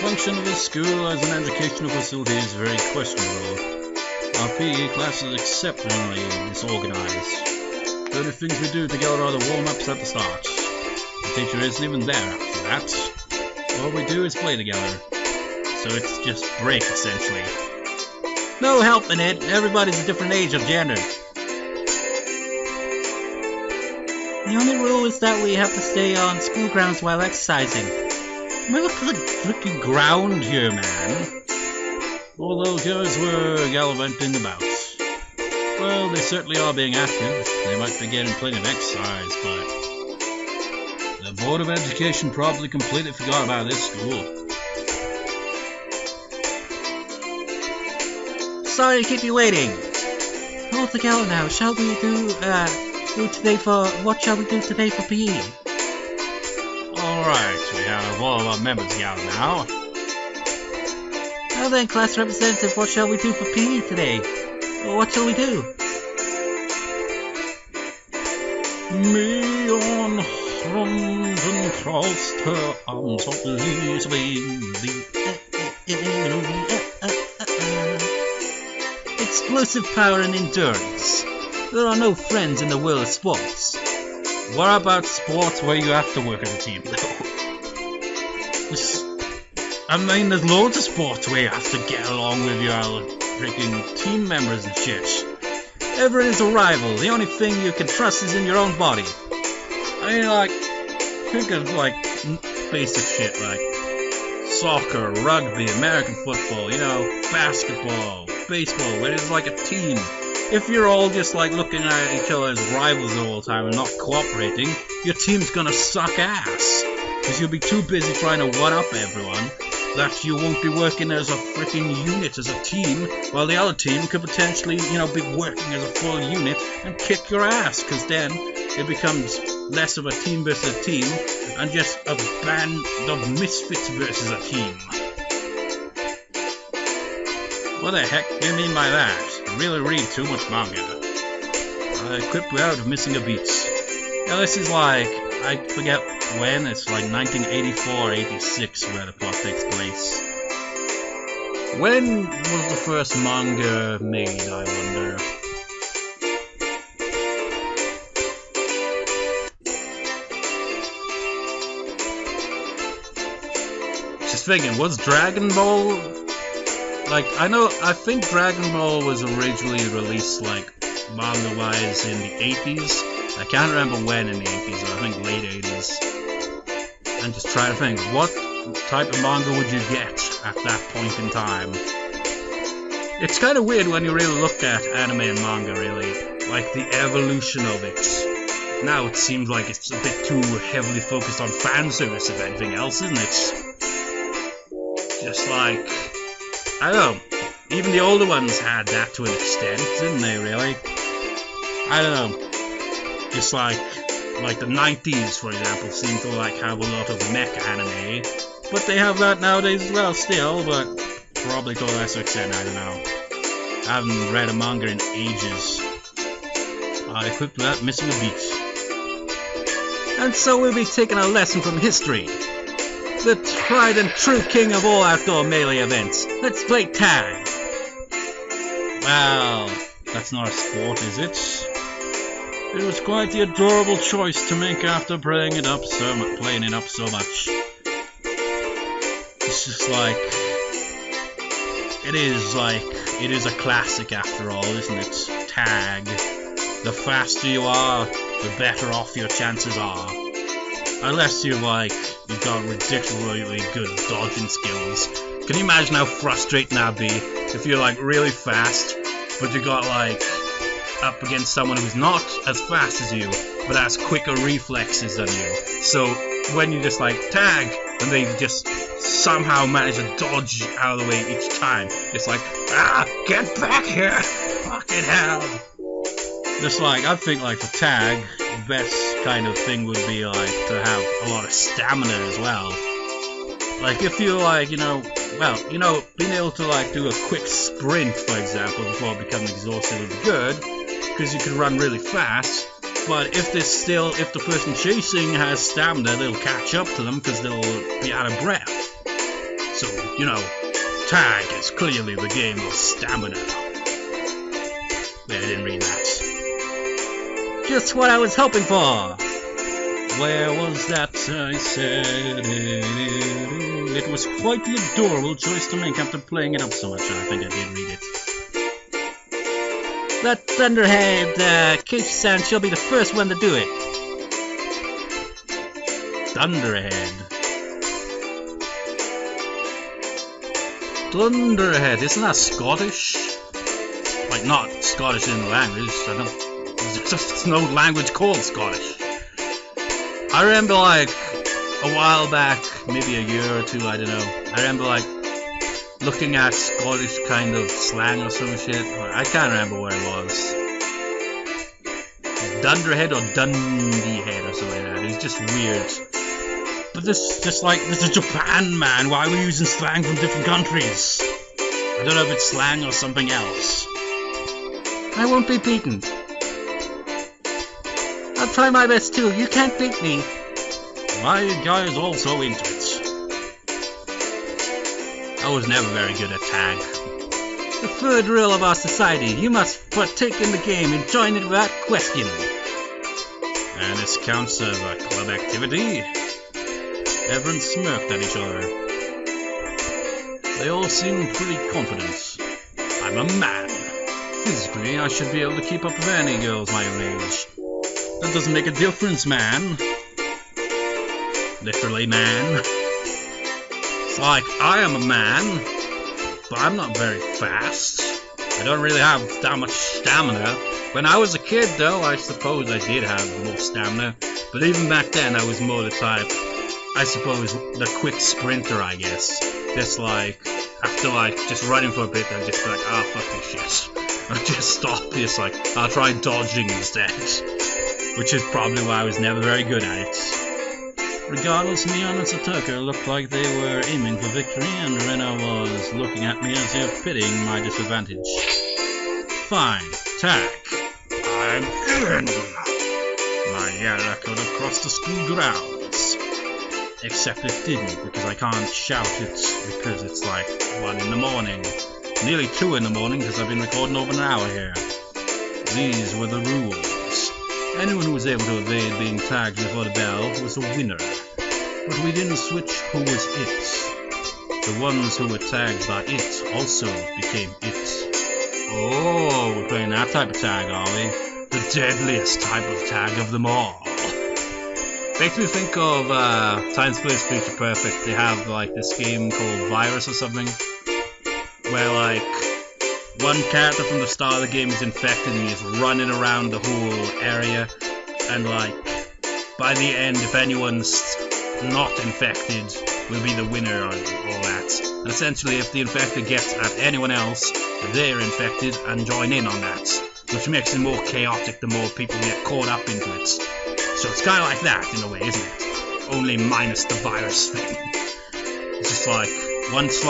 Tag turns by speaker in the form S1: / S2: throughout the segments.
S1: function of this school as an educational facility is very questionable. Our PE class is exceptionally disorganized. The only things we do together are the warm-ups at the start. The teacher isn't even there after that. All we do is play together. So it's just break, essentially. No help in it. Everybody's a different age of gender. The only rule is that we have to stay on school grounds while exercising. Look at the freaking ground here, man. All those guys were gallivanting about. Well, they certainly are being active. They might be getting plenty of exercise, but the Board of Education probably completely forgot about this school. Sorry to keep you waiting. Hold together now. Shall we what shall we do today for PE? Alright, we have all of our members gathered now. Now then, class representative, what shall we do for PE today? What shall we do? Mion and Trollster arms of these explosive power and endurance. There are no friends in the world of sports. What about sports where you have to work as a team, though? I mean, there's loads of sports where you have to get along with your freaking team members and shit. Everyone is a rival. The only thing you can trust is in your own body. I mean, like, think of, like, basic shit, like soccer, rugby, American football, you know, basketball, baseball, where it's like a team. If you're all just like looking at each other as rivals the whole time and not cooperating, your team's gonna suck ass. Because you'll be too busy trying to one-up everyone that you won't be working as a freaking unit, as a team, while the other team could potentially, you know, be working as a full unit and kick your ass. Because then it becomes less of a team versus a team and just a band of misfits versus a team. What the heck do you mean by that? You really read too much manga. I quit without missing a beat. Yeah, this is like, I forget when, it's like 1984-86 where the plot takes place. When was the first manga made, I wonder? Just thinking, was Dragon Ball... Like, I think Dragon Ball was originally released, like, manga-wise in the 80s. I can't remember when in the 80s, I think late 80s. And just try to think, what type of manga would you get at that point in time? It's kind of weird when you really look at anime and manga, really. Like, the evolution of it. Now it seems like it's a bit too heavily focused on fan service, if anything else, isn't it? Just like... I don't know, even the older ones had that to an extent, didn't they, really? I don't know, just like the 90s, for example, seem to like have a lot of mech anime, but they have that nowadays as well still, but probably to a lesser extent, I don't know. I haven't read a manga in ages. Equipped with that, missing a beat. And so we'll be taking a lesson from history. The tried and true king of all outdoor melee events. Let's play tag. Well, that's not a sport, is it? It was quite the adorable choice to make after playing it up so much. It's just like, it is a classic after all, isn't it? Tag. The faster you are, the better off your chances are. Unless you've got ridiculously good dodging skills. Can you imagine how frustrating that'd be if you're like really fast, but you got like up against someone who's not as fast as you, but has quicker reflexes than you. So when you just like tag, and they just somehow manage to dodge out of the way each time, it's like, get back here, fucking hell. Just like, I think like for tag, the best kind of thing would be like to have a lot of stamina as well. Like if you like, being able to like do a quick sprint, for example, before becoming exhausted would be good, because you can run really fast. But if the person chasing has stamina, they'll catch up to them because they'll be out of breath. So, you know, tag is clearly the game of stamina. Wait, I didn't read that. Just what I was hoping for! Where was that? I said it was quite the adorable choice to make after playing it up so much. I think I did read it. That Thunderhead, Casey-san, she'll be the first one to do it. Thunderhead. Thunderhead, isn't that Scottish? Like, not Scottish in the language, there's just no language called Scottish. I remember, like, a while back, maybe a year or two, I don't know, I remember, like, looking at Scottish kind of slang or some shit. I can't remember where it was. Dunderhead or Dundeehead or something like that. It's just weird. But this is Japan, man. Why are we using slang from different countries? I don't know if it's slang or something else. I won't be beaten. I'll try my best too. You can't beat me. My guy is also into it. I was never very good at tag. The third rule of our society, you must partake in the game and join it without question. And this counts as a club activity? Everyone smirked at each other. They all seemed pretty confident. I'm a man. Physically, I should be able to keep up with any girls my own age. That doesn't make a difference, man. Literally, man. It's like, I am a man, but I'm not very fast. I don't really have that much stamina. When I was a kid, though, I suppose I did have more stamina. But even back then, I was more the type, I suppose, the quick sprinter, I guess. Just like, after like, just running for a bit, I'd just be like, ah, fuck this shit. I'd just stop this, like, I'll try dodging instead. Which is probably why I was never very good at it. Regardless, Mion and Satoka looked like they were aiming for victory, and Rena was looking at me as if pitying my disadvantage. Fine, tack. I'm in! My yell echoed across the school grounds. Except it didn't, because I can't shout it, because it's like 1 in the morning. Nearly 2 in the morning, because I've been recording over an hour here. These were the rules. Anyone who was able to evade being tagged before the bell was a winner. But we didn't switch who was it. The ones who were tagged by it also became it. Oh, we're playing that type of tag, are we? The deadliest type of tag of them all. Makes me think of Time Splitt's Future Perfect. They have like this game called Virus or something, where like one character from the start of the game is infected and he's running around the whole area, and like by the end, if anyone's not infected, will be the winner or all that. And essentially, if the infected gets at anyone else, they're infected and join in on that, which makes it more chaotic the more people get caught up into it. So it's kind of like that in a way, isn't it? Only minus the virus thing. It's just like once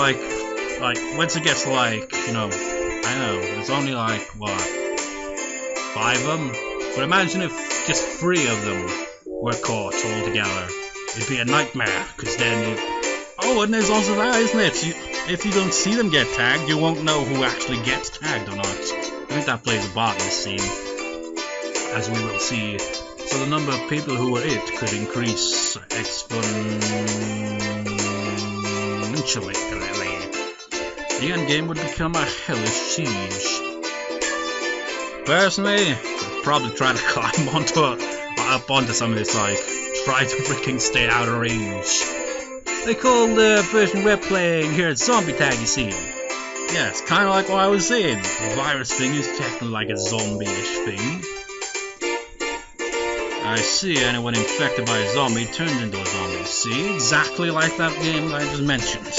S1: it gets like, you know, I know, there's only like, what, 5 of them? But imagine if just 3 of them were caught all together. It'd be a nightmare, because then oh, and there's also that, isn't it? If you don't see them get tagged, you won't know who actually gets tagged or not. I think that plays a part in this scene, as we will see. So the number of people who were it could increase exponentially. The endgame would become a hellish siege. Personally, I'd probably try to climb up onto some of this, like, try to freaking stay out of range. They call the version we're playing here zombie tag, you see. Yeah, it's kind of like what I was saying. The virus thing is technically like a zombie-ish thing. I see, anyone infected by a zombie turns into a zombie. See, exactly like that game I just mentioned.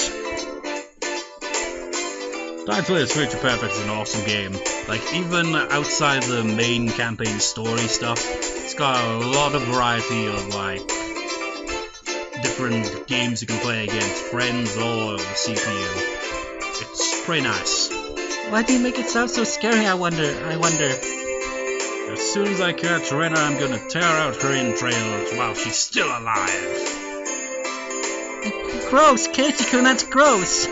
S1: Time Splitt's Future Perfect is an awesome game. Like, even outside the main campaign story stuff, it's got a lot of variety of, like, different games you can play against friends or the CPU. It's pretty nice. Why do you make it sound so scary, I wonder? As soon as I catch Rena, I'm gonna tear out her entrails while she's still alive.
S2: Gross, Keiichi-kun, that's gross.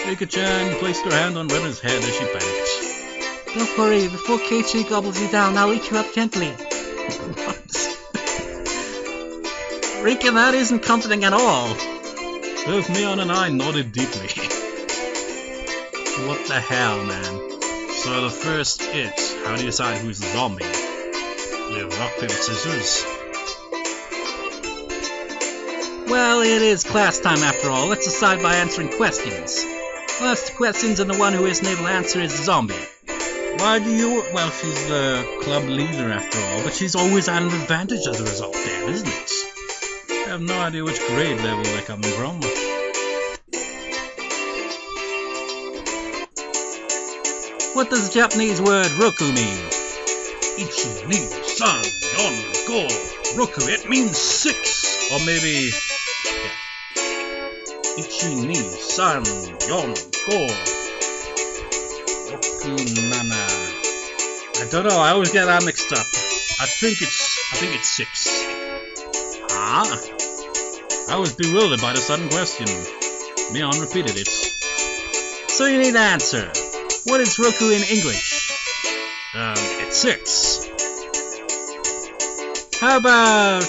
S1: Rika-chan placed her hand on Renner's head as she banked.
S2: Don't worry, before Keiichi gobbles you down, I'll eat you up gently.
S1: What?
S2: Rika, that isn't comforting at all.
S1: Both Mion and I nodded deeply. What the hell, man? So the first it's, how do you decide who's the zombie? Live rock, paper, scissors?
S2: Well, it is class time after all. Let's decide by answering questions. Well, ask the questions and the one who isn't able to answer is the zombie.
S1: Why do you... Well, she's the club leader after all, but she's always at an advantage as a result there, isn't it? I have no idea which grade level they're coming from.
S2: What does the Japanese word roku mean?
S1: Ichi, ni, san, yon, go, roku. It means 6. Or maybe... yeah. Ichi, ni, san, yon, go, roku, nana. I don't know, I always get that mixed up. I think it's 6.
S2: Ah?
S1: I was bewildered by the sudden question. Mion repeated it.
S2: So you need to answer. What is roku in English?
S1: It's 6.
S2: How about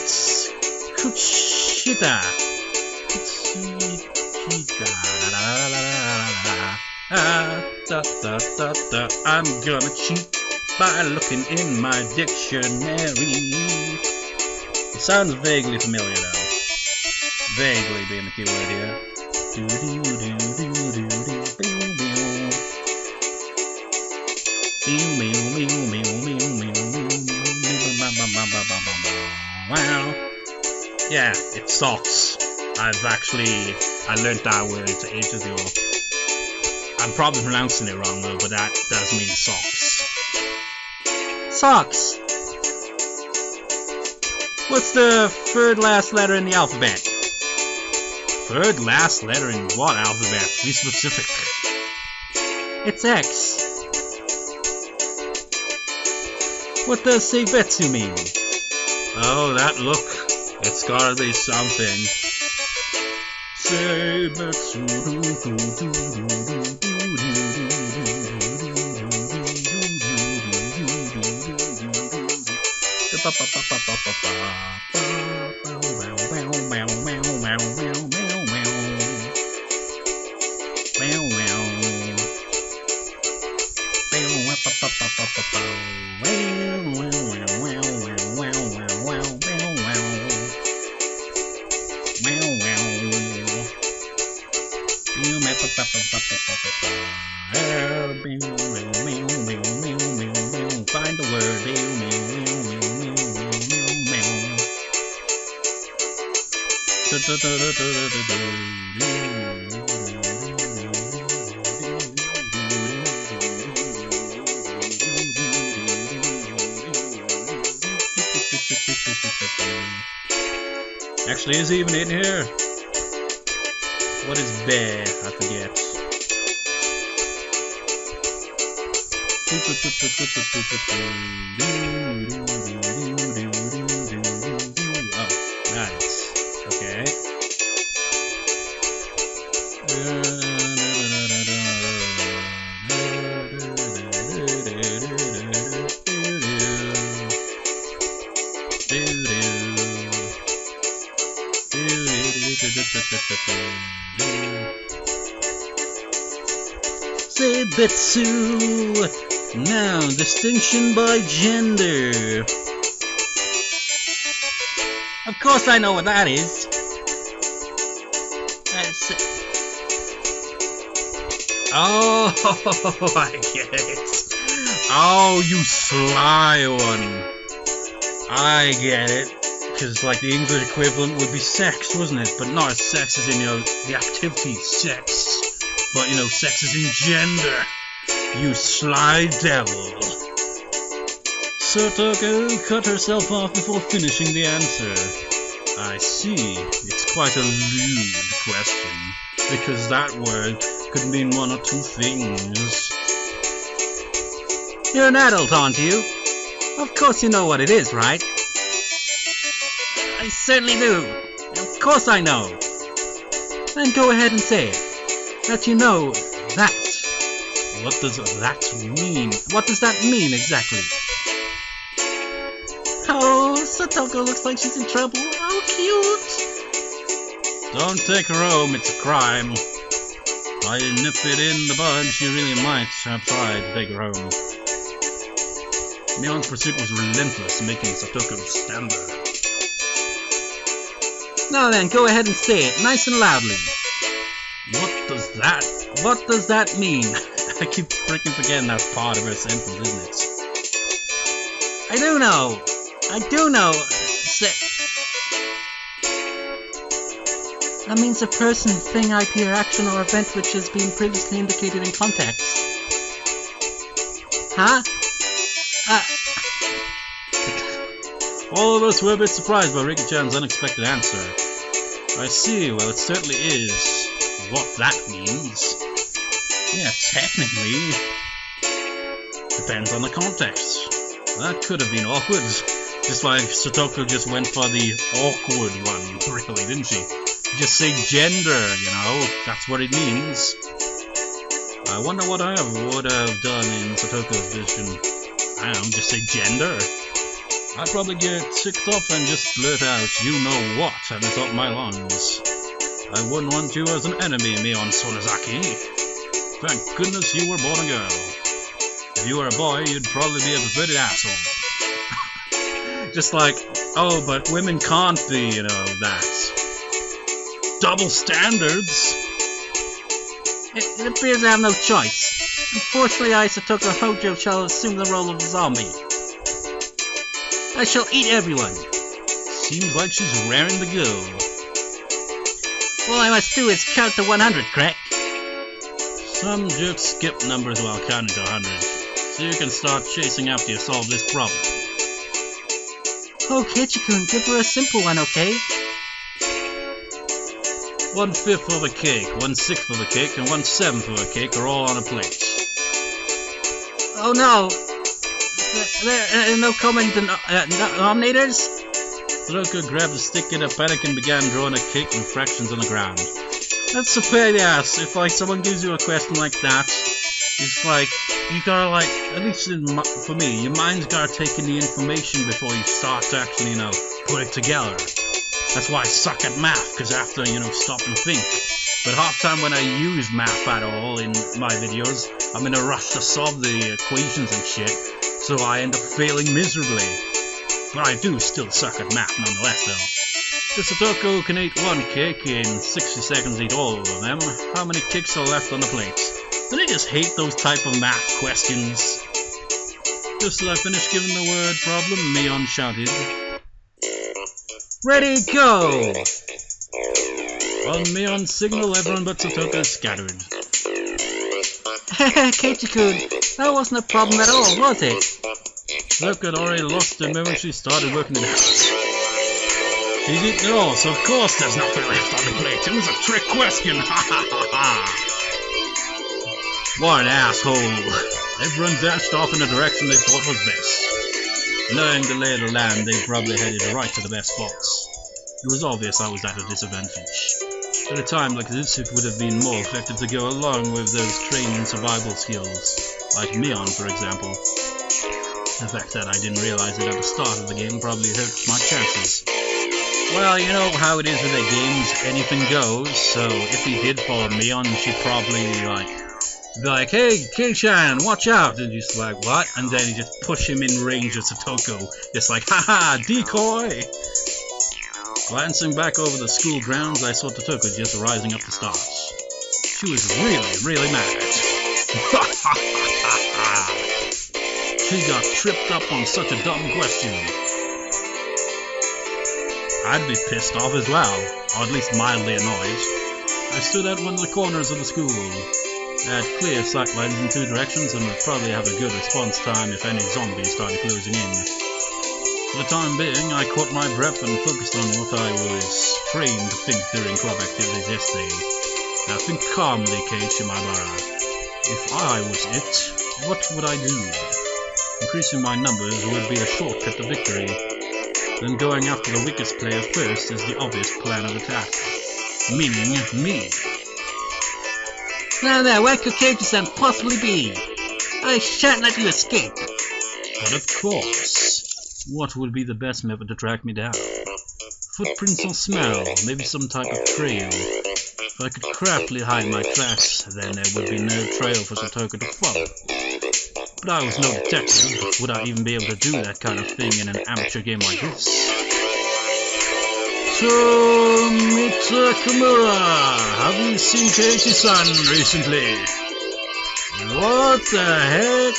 S2: Kuchita?
S1: I'm gonna cheat by looking in my dictionary. It sounds vaguely familiar though. Vaguely being the key word here. Wow. Yeah, it's socks. I learned that word ages ago. I'm probably pronouncing it wrong though, but that does mean socks.
S2: Socks. What's the third last letter in the alphabet?
S1: Third last letter in what alphabet? Be specific.
S2: It's X. What does Seibetsu mean?
S1: Oh, that look. It's gotta be something. Seibetsu. Find the word. Actually, is he even in here? What is bear? I forget. Oh, nice. Okay. Seibetsu. Now, distinction by gender.
S2: Of course I know what that is.
S1: Oh, I get it. Oh, you sly one. I get it. Because, like, the English equivalent would be sex, wasn't it? But not sex as in, the activity sex. But, sex as in gender. You sly devil. Sotoko cut herself off before finishing the answer. I see. It's quite a lewd question. Because that word could mean one or two things.
S2: You're an adult, aren't you? Of course you know what it is, right? I certainly do. Of course I know. Then go ahead and say it. That you know that.
S1: What does that mean?
S2: What does that mean exactly? Oh, Satoko looks like she's in trouble. How cute.
S1: Don't take her home, it's a crime. If I nip it in the bud, she really might have tried to take her home. Mion's pursuit was relentless, making Satoko stand there.
S2: Now then, go ahead and say it, nice and loudly.
S1: What does that mean? I keep freaking forgetting that part of her sentence, isn't it?
S2: I do know. That means a person, thing, IP, or action or event which has been previously indicated in context. Huh?
S1: All of us were a bit surprised by Riki-chan's unexpected answer. I see, well it certainly is what that means. Yeah, technically. Depends on the context. That could have been awkward. Just like Satoko just went for the awkward one, really, didn't she? Just say gender, you know, that's what it means. I wonder what I would have done in Satoko's position. I don't know, just say gender. I'd probably get ticked off and just blurt out, you know what, at the top of my lungs. I wouldn't want you as an enemy, Mion Sonozaki. Thank goodness you were born a girl. If you were a boy, you'd probably be a perverted asshole. Just like, oh, but women can't be, you know, that. Double standards?
S2: It appears I have no choice. Unfortunately, Satoko Hojo shall assume the role of zombie. I shall eat everyone.
S1: Seems like she's raring to go.
S2: All I must do is count to 100, correct?
S1: Some jerks skip numbers while counting to 100, so you can start chasing after you solve this problem.
S2: Oh, Kichikun, give her a simple one, okay?
S1: 1/5 of a cake, 1/6 of a cake, and 1/7 of a cake are all on a plate.
S2: Oh no! There are no common denominators?
S1: Satoko grabbed a stick in a panic and began drawing a cake in fractions on the ground. That's a pain in the ass. If like someone gives you a question like that, it's like you gotta like, at least for me, your mind's gotta take in the information before you start to actually, you know, put it together. That's why I suck at math, because I have to, you know, stop and think. But half the time when I use math at all in my videos, I'm in a rush to solve the equations and shit, so I end up failing miserably. But I do still suck at math nonetheless, though. The Satoko can eat one cake in 60 seconds, eat all of them. How many cakes are left on the plate? Do they just hate those type of math questions? Just as I finished giving the word problem, Mion shouted,
S2: Ready, go!
S1: On Mion's signal, everyone but Satoko scattered.
S2: Keiichi-kun, that wasn't a problem at all, was it?
S1: Satoko had already lost it the moment she started working it out. She's eaten it all, so of course there's nothing left on the plate. It was a trick question, ha ha ha ha! What an asshole! Everyone dashed off in a direction they thought was best. Knowing the lay of the land, they probably headed right to the best spots. It was obvious I was at a disadvantage. At a time like this, it would have been more effective to go along with those trained survival skills, like Mion, for example. The fact that I didn't realize it at the start of the game probably hurt my chances. Well, you know how it is with the games, anything goes, so if he did follow Mion, she'd probably, be like, hey, Kei-chan, watch out! And just like, what? And then he just push him in range of Satoko, just like, haha, decoy! Glancing back over the school grounds, I saw Satoko just rising up the stars. She was really mad. She got tripped up on such a dumb question. I'd be pissed off as well, or at least mildly annoyed. I stood at one of the corners of the school. I had clear sight lines in two directions and would probably have a good response time if any zombies started closing in. For the time being, I caught my breath and focused on what I was trained to think during club activities yesterday. Now think calmly, Kei Shimabara. If I was it, what would I do? Increasing my numbers would be a shortcut to victory. Then going after the weakest player first is the obvious plan of attack. Meaning me.
S2: Now, where could Keiji-san possibly be? I shan't let you escape.
S1: But of course. What would be the best method to track me down? Footprints or smell, maybe some type of trail. If I could craftily hide my tracks, then there would be no trail for Satoko to follow. But I was no detective. Would I even be able to do that kind of thing in an amateur game like this? So, Mitakamura, have you seen Keiji-san recently? What the heck?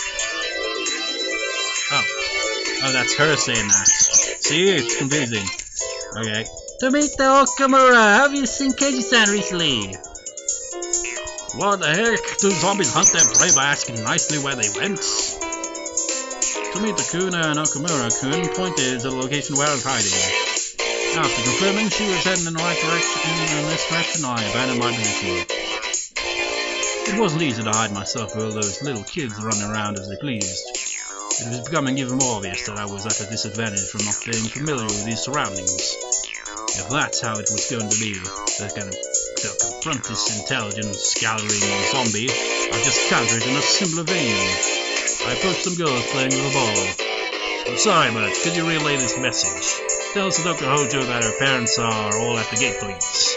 S1: Oh, that's her saying that. See, it's confusing. Okay.
S2: Tomita Okamura, have you seen Keiji-san recently?
S1: What the heck? Do zombies hunt their prey by asking nicely where they went? Tomita-kun and Okamura-kun pointed to the location where I was hiding. After confirming she was heading in the right direction, in this direction, I abandoned my position. It wasn't easy to hide myself with all those little kids running around as they pleased. It was becoming even more obvious that I was at a disadvantage from not being familiar with these surroundings. If that's how it was going to be, to confront this intelligent, scouring zombie, I just countered in a similar vein. I approached some girls playing with a ball. I'm sorry, but could you relay this message? Tell Dr. Hojo that her parents are all at the gate, please.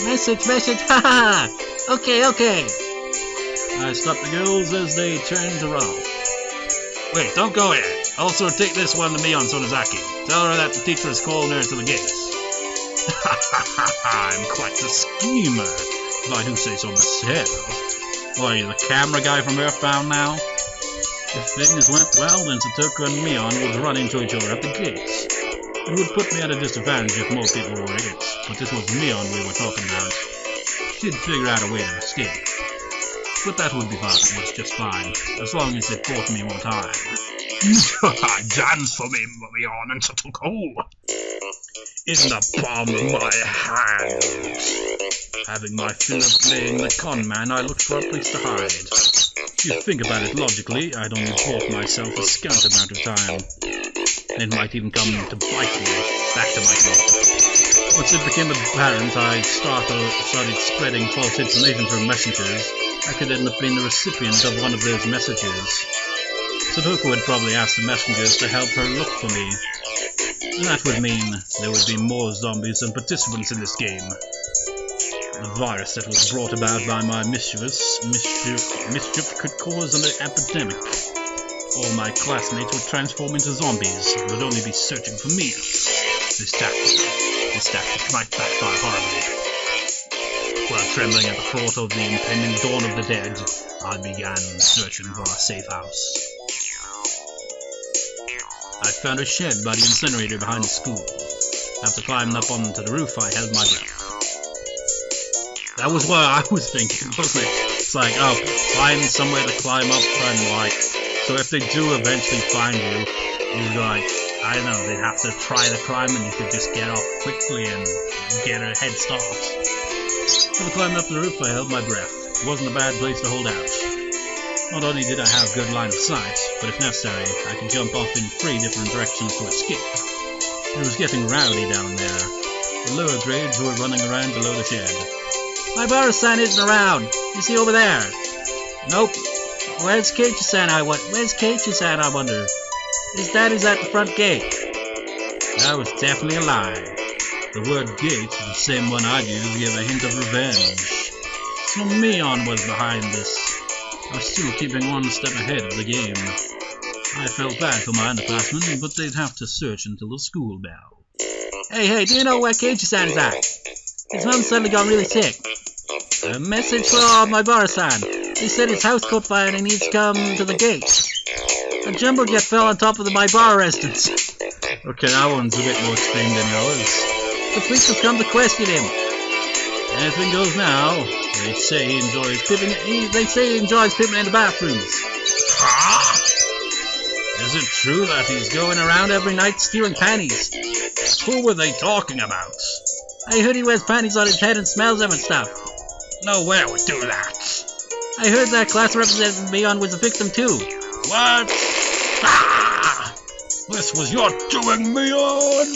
S2: Message, haha! Okay.
S1: I stopped the girls as they turned to run. Wait, don't go yet. Also, take this one to Mion Sonozaki. Tell her that the teacher is calling her to the gate. I'm quite the schemer, if I do say so myself. What, are you the camera guy from Earthbound now? If things went well, then Satoko and Mion would run into each other at the gates. It would put me at a disadvantage if more people were it, but this was Mion we were talking about. She'd figure out a way to escape. But that would be fine, it's just fine, as long as it bought me more time. Dance for me, Mion and Satoko! In the palm of my hand! Having my fill of playing the con man, I looked for a place to hide. If you think about it logically, I'd only bought myself a scant amount of time. It might even come to bite me, back to bite me. Once it became apparent I started spreading false information through messengers, I could end up being the recipient of one of those messages. Satoko would probably ask the messengers to help her look for me. And that would mean there would be more zombies than participants in this game. The virus that was brought about by my mischief could cause an epidemic. All my classmates would transform into zombies and would only be searching for me. This tactic might backfire horribly. While trembling at the thought of the impending dawn of the dead, I began searching for a safe house. I found a shed by the incinerator behind the school. After climbing up onto the roof, I held my breath. That was what I was thinking, wasn't it? It's like, oh, find somewhere to climb up and like, so if they do eventually find you, you're like, I don't know, they'd have to try to climb and you could just get off quickly and get a head start. After climbing up the roof, I held my breath. It wasn't a bad place to hold out. Not only did I have good line of sight, but if necessary, I could jump off in 3 different directions to escape. It was getting rowdy down there. The lower grades were running around below the shed.
S2: My Baro-san isn't around. Is he over there?
S1: Nope.
S2: Where's Keiji-san, I wonder? His daddy's at the front gate.
S1: That was definitely a lie. The word gate, the same one I'd use, gave a hint of revenge. So Mion was behind this. I was still keeping one step ahead of the game. I felt bad for my underclassmen, but they'd have to search until the school bell.
S2: Hey, do you know where Keiji-san is at? His mom suddenly got really sick. A message for my Baro-san. He said his house caught fire and he needs to come to the gate. A jumbo jet fell on top of my bar residence.
S1: Okay, that one's a bit more extreme than yours.
S2: The police have come to question him.
S1: Anything goes now. They say he enjoys peeping in the bathrooms. Ah! Is it true that he's going around every night stealing panties? Who were they talking about?
S2: I heard he wears panties on his head and smells them and stuff.
S1: Nowhere would do that.
S2: I heard that class representative Mion was a victim too.
S1: What? Ah! This was your doing, Mion!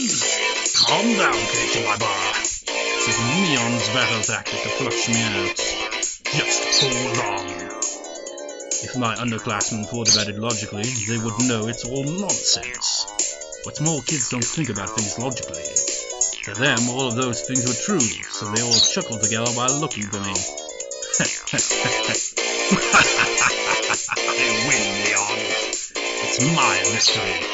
S1: Calm down, Katie, my bar. This is Mion's battle tactic to flush me out. Just hold on. If my underclassmen thought about it logically, they would know it's all nonsense. But small kids don't think about things logically. To them, all of those things were true, so they all chuckled together while looking for me. I win, Mion. It's my victory.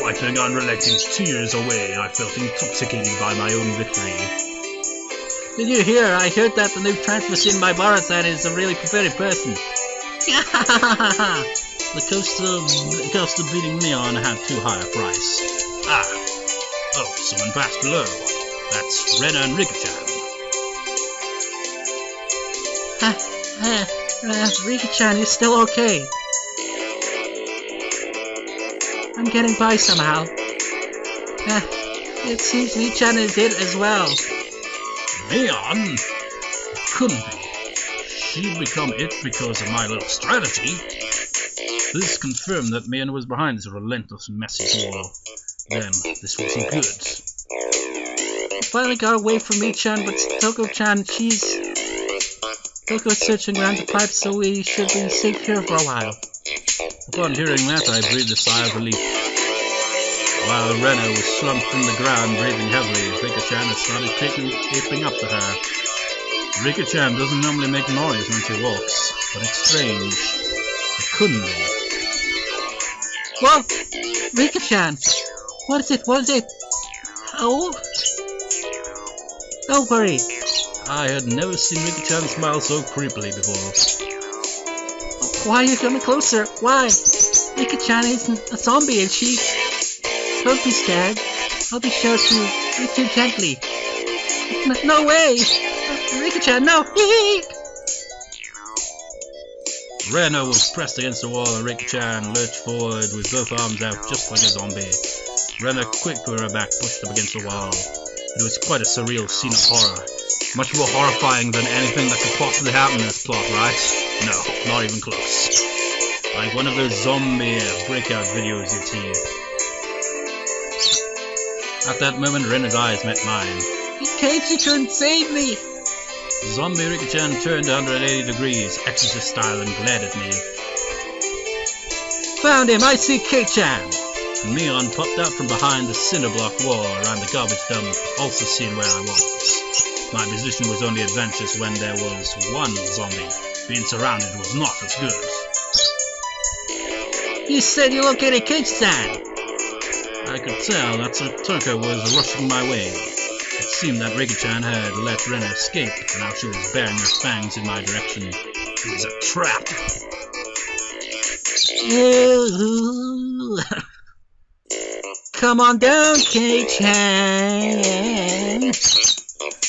S1: Wiping unrelenting tears away, I felt intoxicated by my own victory.
S2: Did you hear? I heard that the new transfer student by Barasan is a really pathetic person. The cost of beating Mion had too high a price. Oh, someone passed below. That's Rena and Rika-chan. Rika-chan, you're still okay. I'm getting by somehow. It seems Rika-chan is it as well.
S1: Mion? Couldn't be. She'd become it because of my little strategy. This confirmed that Mion was behind this relentless message war. Then, this wasn't good.
S2: I finally got away from Rika-chan, but Toko-chan, Toko's searching around the pipes, so we should be safe here for a while.
S1: Upon hearing that, I breathed a sigh of relief. While Rena was slumped in the ground, breathing heavily, Rika-chan had started creeping up to her. Rika-chan doesn't normally make noise when she walks, but it's strange. It couldn't be.
S2: Whoa! Rika-chan! What is it? What is it? Oh! Don't worry.
S1: I had never seen Rika-chan smile so creepily before.
S2: Why are you coming closer? Why? Rika-chan isn't a zombie, and she... Don't be scared. I'll be sure to reach you gently. No way! Rika-chan, no!
S1: Rena was pressed against the wall and Rika-chan lurched forward with both arms out just like a zombie. Rena, quick with her back, pushed up against the wall. It was quite a surreal scene of horror. Much more horrifying than anything that could possibly happen in this plot, right? No, not even close. Like one of those zombie breakout videos you'd see. At that moment, Rena's eyes met mine.
S2: Keiichi couldn't save me!
S1: Zombie Rika-chan turned 180 degrees, exorcist style, and glared at me.
S2: Found him! I see Keiichi-chan!
S1: Mion popped out from behind the cinder block wall around the garbage dump, also seeing where I was. My position was only advantageous when there was one zombie. Being surrounded was not as good.
S2: You said you located Keiichi-san!
S1: I could tell that Toko was rushing my way. It seemed that Rika-chan had let Rena escape, and now she was baring her fangs in my direction. It was a trap.
S2: Come on down, Keiichi-chan!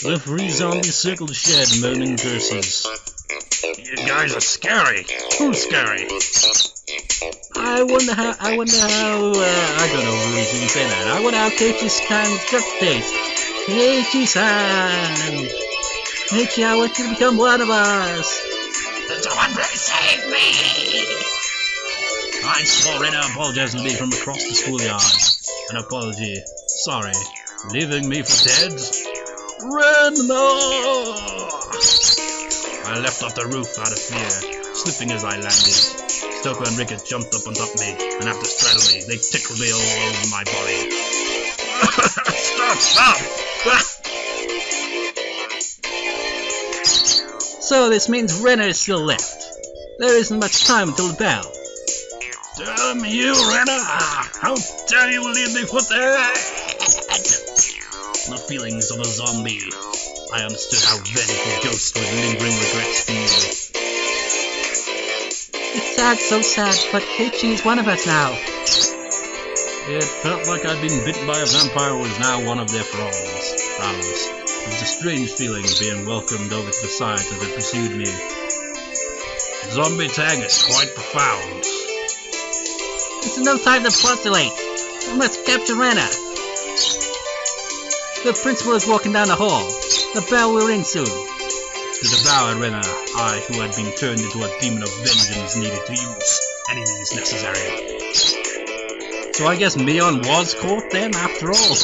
S1: The three zombies circled the shed, moaning curses. You guys are scary. Who's scary?
S2: I wonder how, I don't know who you say that. I wonder how Keiichi-san's guts taste. Keiichi-san! Keiichi, I want you to become one of us!
S1: Someone please save me! I saw Rena apologizing to me from across the schoolyard. An apology. Sorry. Leaving me for dead? Rena! I leapt off the roof out of fear, slipping as I landed. Toko and Rika jumped up on top of me, and after straddling me, they tickled me all over my body. Stop!
S2: So this means Rena is still left. There isn't much time until the bell.
S1: Damn you, Rena! How dare you leave me for dead! The feelings of a zombie. I understood how vengeful ghosts with lingering regrets feel.
S2: It's sad, so sad, but Keiichi is one of us now.
S1: It felt like I'd been bitten by a vampire who was now one of their thralls. It was a strange feeling being welcomed over to the side as it pursued me. Zombie tag is quite profound.
S2: There's no time to postulate. We must capture Rena. The principal is walking down the hall. The bell will ring soon.
S1: To devour Rena, I, who had been turned into a demon of vengeance, needed to use any means necessary. So I guess Mion was caught then, after all.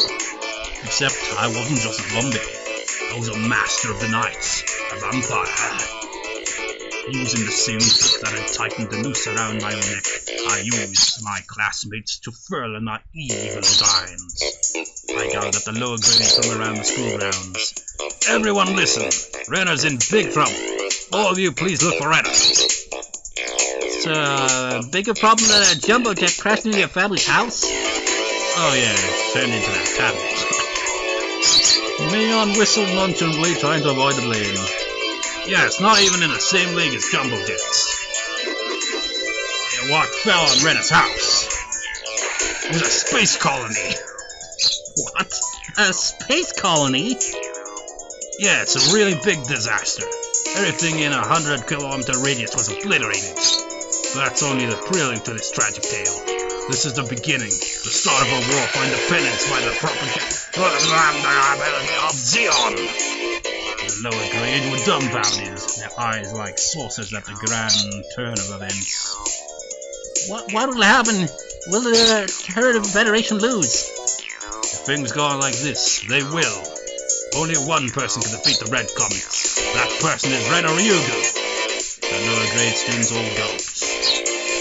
S1: Except I wasn't just a zombie. I was a master of the night, a vampire. Using the same trick that had tightened the noose around my neck, I used my classmates to furl my evil designs. I gathered at the lower grades from around the school grounds. Everyone listen! Renner's in big trouble. All of you please look for Renner.
S2: It's a bigger problem than a jumbo jet crashing into your family's house?
S1: Oh yeah, it turned into that tablet. Mion whistled nonchalantly, trying to avoid the blame. Yeah, it's not even in the same league as jumbo jets. What fell on Renner's house? It was a space colony.
S2: What? A space colony?
S1: Yeah, it's a really big disaster. Everything in a 100-kilometer radius was obliterated. But that's only the prelude to this tragic tale. This is the beginning, the start of a war for independence by the propaganda of Zion. The lower grade were dumbfounded, their eyes like saucers at the grand turn of events.
S2: What will happen? Will the Herd Federation lose?
S1: If things go on like this, they will. Only one person can defeat the Red Comets. That person is Ren or Ryugu. The lower grade students all gulped.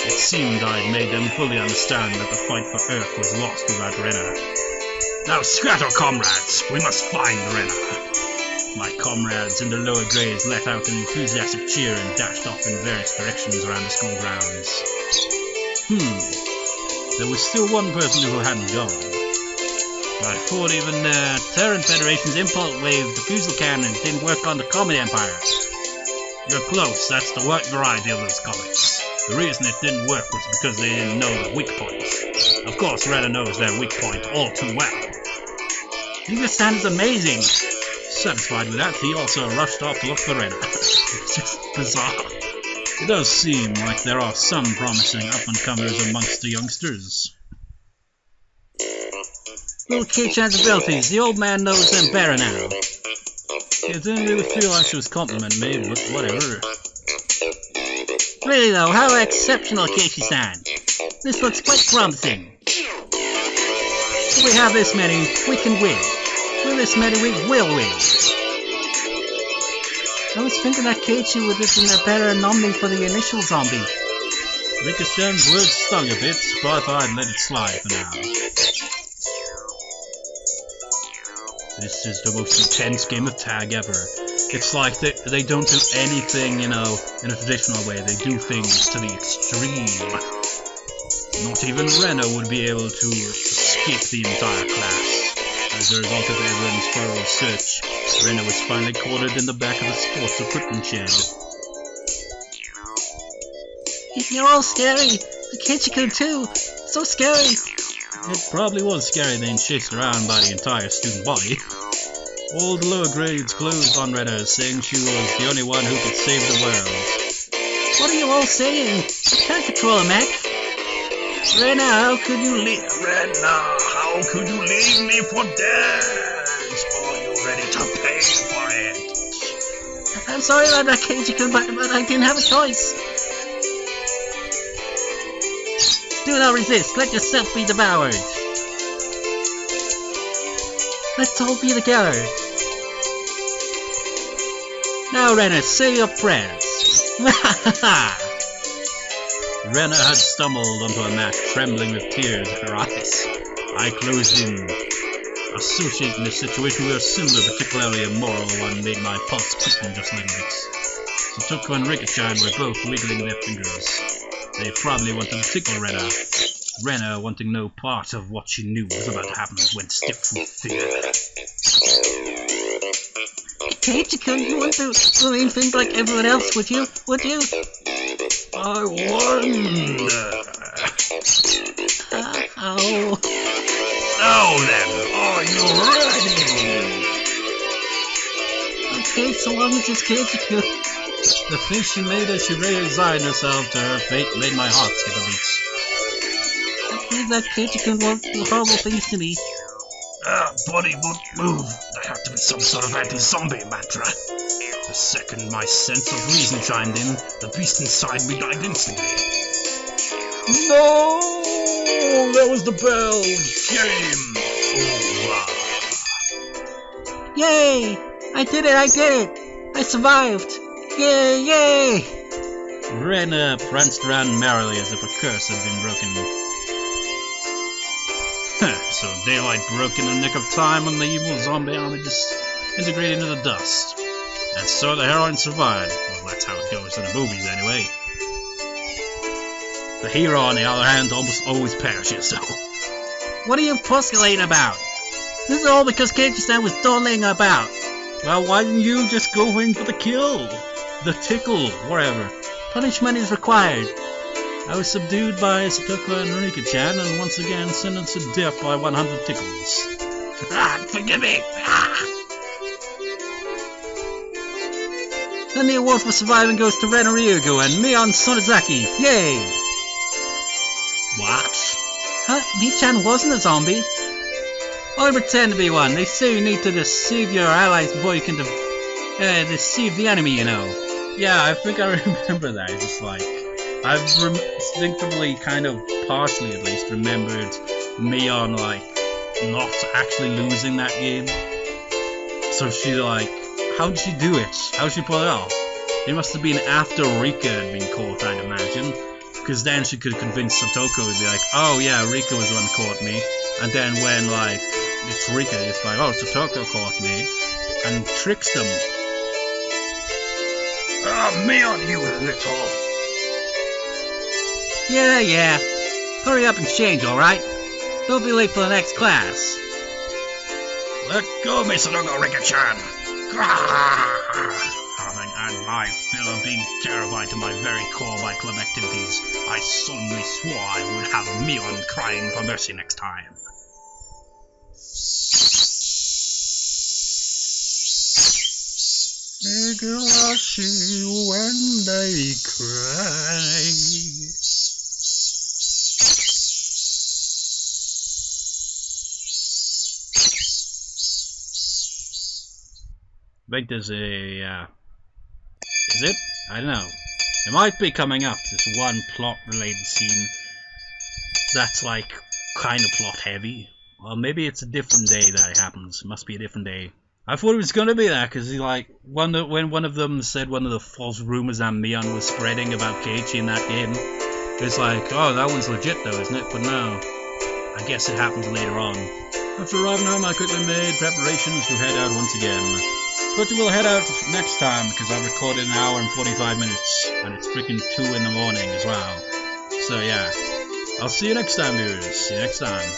S1: It seemed I'd made them fully understand that the fight for Earth was lost without Renner. Now scatter, comrades! We must find Renner! My comrades in the lower grades let out an enthusiastic cheer and dashed off in various directions around the school grounds. There was still one person who hadn't gone. But before even the Terran Federation's impulse wave diffusal cannon didn't work on the Comet Empire. You're close, that's the white variety of those comets. The reason it didn't work was because they didn't know the weak points. Of course, Renner knows their weak point all too well.
S2: Higurashi is amazing.
S1: Satisfied with that, he also rushed off to look for Renner. It's just bizarre. It does seem like there are some promising up-and-comers amongst the youngsters.
S2: Little Kei-chan's abilities, the old man knows them better now.
S1: It didn't really feel like she was complimenting me, but whatever.
S2: Really though, how exceptional, Kei-san. This looks quite promising. If we have this many, we can win. With this many, we will win. I was thinking that Keiichi would have been a better nominee for the initial zombie.
S1: Rikishan's words stung a bit, but I'd let it slide for now. This is the most intense game of tag ever. It's like they don't do anything, in a traditional way. They do things to the extreme. Not even Renner would be able to escape the entire class. As a result of everyone's thorough search, Renner was finally cornered in the back of the sports equipment shed.
S2: You're all scary. The Keiichi-kun too. So scary.
S1: It probably was scary being chased around by the entire student body. All the lower grades closed on Renner, saying she was the only one who could save the world.
S2: What are you all saying? You can't control a mech. Renner, how could you leave?
S1: Renner, how could you leave me for dead? Are you ready to pay for it?
S2: I'm sorry about that, Keiichi-kun, but I didn't have a choice. Do not resist. Let yourself be devoured. Let's all be together. Now, Renner, say your prayers.
S1: Renner had stumbled onto a mat, trembling with tears in her eyes. I closed in. Associating this situation with a similar, particularly immoral one made my pulse quicken just a little bit. Satoko and Rikichan were both wiggling their fingers. They probably wanted to tickle Renner. Renner, wanting no part of what she knew was about to happen, went stiff with fear.
S2: Keiichi-kun, you wouldn't do anything like everyone else, would you?
S1: I wonder.
S2: Oh.
S1: Now then, are you ready?
S2: Okay, so long as it's Keiichi-kun.
S1: The face she made as she resigned herself to her fate made my heart skip a beat.
S2: I believe that Keiichi-kun won't do horrible things to me.
S1: Body won't move. There had to be some sort of anti-zombie mantra. The second my sense of reason chimed in, the beast inside me died instantly. No! That was the bell! Game over!
S2: Yay! I did it! I did it! I survived! Yay! Yay!
S1: Rena pranced around merrily as if a curse had been broken. So daylight broke in the nick of time when the evil zombie army just integrated into the dust. And so the heroine survived. Well, that's how it goes in the movies anyway. The hero, on the other hand, almost always perishes, though.
S2: What are you postulating about? This is all because Keiji-san was dawdling about.
S1: Well, why didn't you just go in for the kill? The tickle, whatever.
S2: Punishment is required.
S1: I was subdued by Satoko and Rika-chan and once again sentenced to death by 100 tickles.
S2: Forgive me! Then the award for surviving goes to Ren Ryugu and Mion Sonozaki. Yay!
S1: What?
S2: Huh? Mi-chan wasn't a zombie? I'll pretend to be one. They say you need to deceive your allies before you can deceive the enemy, you know.
S1: Yeah, I think I remember that. It's just like, I've instinctively, kind of partially at least, remembered Mion, like, not actually losing that game. So she, like, how did she do it? How did she pull it off? It must have been after Rika had been caught, I'd imagine. Because then she could convince Satoko to be like, oh yeah, Rika was the one who caught me. And then when, like, it's Rika, it's like, oh, Satoko caught me. And tricks them. Ah, Mion, you little...
S2: Yeah. Hurry up and change, alright? Don't be late for the next class.
S1: Let go, Satoko Rika-chan! Having had my fill of being terrified to my very core by club activities, I solemnly swore I would have Mion crying for mercy next time. Higurashi when they cry. I think there's a, is it? I don't know. It might be coming up, this one plot-related scene that's, like, kind of plot-heavy. Or maybe it's a different day that it happens. It must be a different day. I thought it was gonna be that, because, like, when one of them said one of the false rumors that Mion was spreading about Keiichi in that game, it's like, oh, that one's legit though, isn't it? But no. I guess it happens later on. After arriving home, I quickly made preparations to head out once again. But we'll head out next time because I've recorded an hour and 45 minutes and it's freaking 2 in the morning as well. So yeah, I'll see you next time, viewers. See you next time.